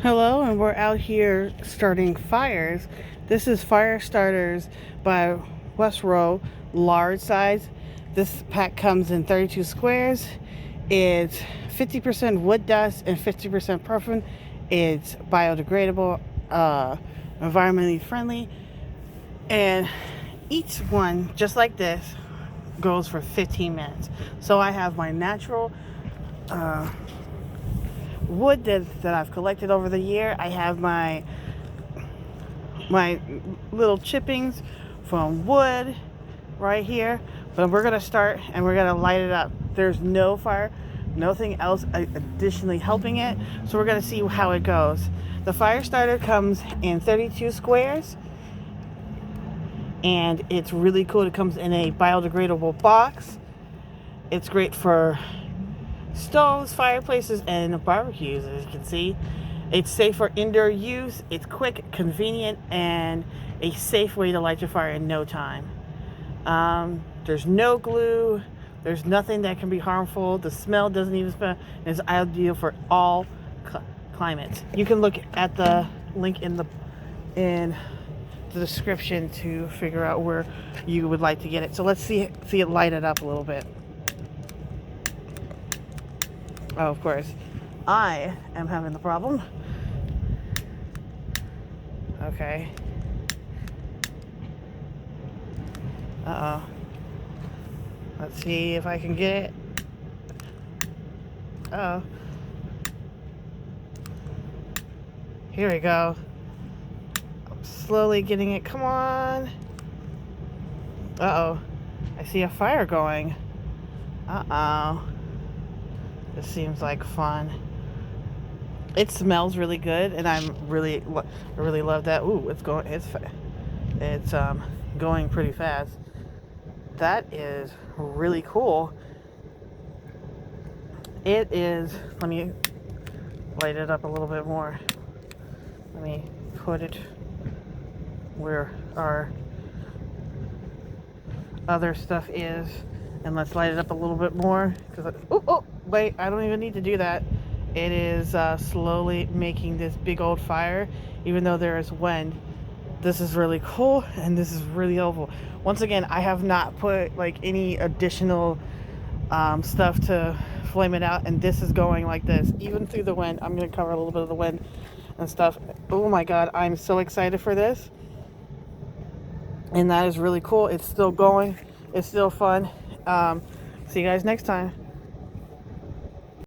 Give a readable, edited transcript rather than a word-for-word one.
Hello, and we're out here starting fires. This is Fire Starters by Westrow, large size. This pack comes in 32 squares. It's 50% wood dust and 50% paraffin. It's biodegradable, environmentally friendly, and each one, just like this, goes for 15 minutes. So I have my natural wood that I've collected over the year. I have my little chippings from wood right here. But we're gonna start and we're gonna light it up. There's no fire, nothing else additionally helping it. So we're gonna see how it goes. The fire starter comes in 32 squares, and it's really cool. It comes in a biodegradable box. It's great for stoves, fireplaces, and barbecues. As you can see, it's safe for indoor use. It's quick, convenient, and a safe way to light your fire in no time. There's no glue. There's nothing that can be harmful. The smell doesn't even smell. It's ideal for all climates. You can look at the link in the description to figure out where you would like to get it. So let's see it light it up a little bit. Oh, of course, I am having the problem. Okay. Uh-oh. Let's see if I can get it. Uh-oh. Here we go. I'm slowly getting it. Come on. Uh-oh. I see a fire going. Uh-oh. This seems like fun. It smells really good, and I really love that. Ooh, it's going pretty fast. That is really cool. It is. Let me light it up a little bit more. Let me put it where our other stuff is, and let's light it up a little bit more. Oh, wait, I don't even need to do that. It is slowly making this big old fire, even though there is wind. This is really cool, and this is really helpful. Once again, I have not put like any additional stuff to flame it out, and this is going like this, even through the wind. I'm going to cover a little bit of the wind and stuff. Oh my god, I'm so excited for this. And that is really cool. It's still going. It's still fun. See you guys next time.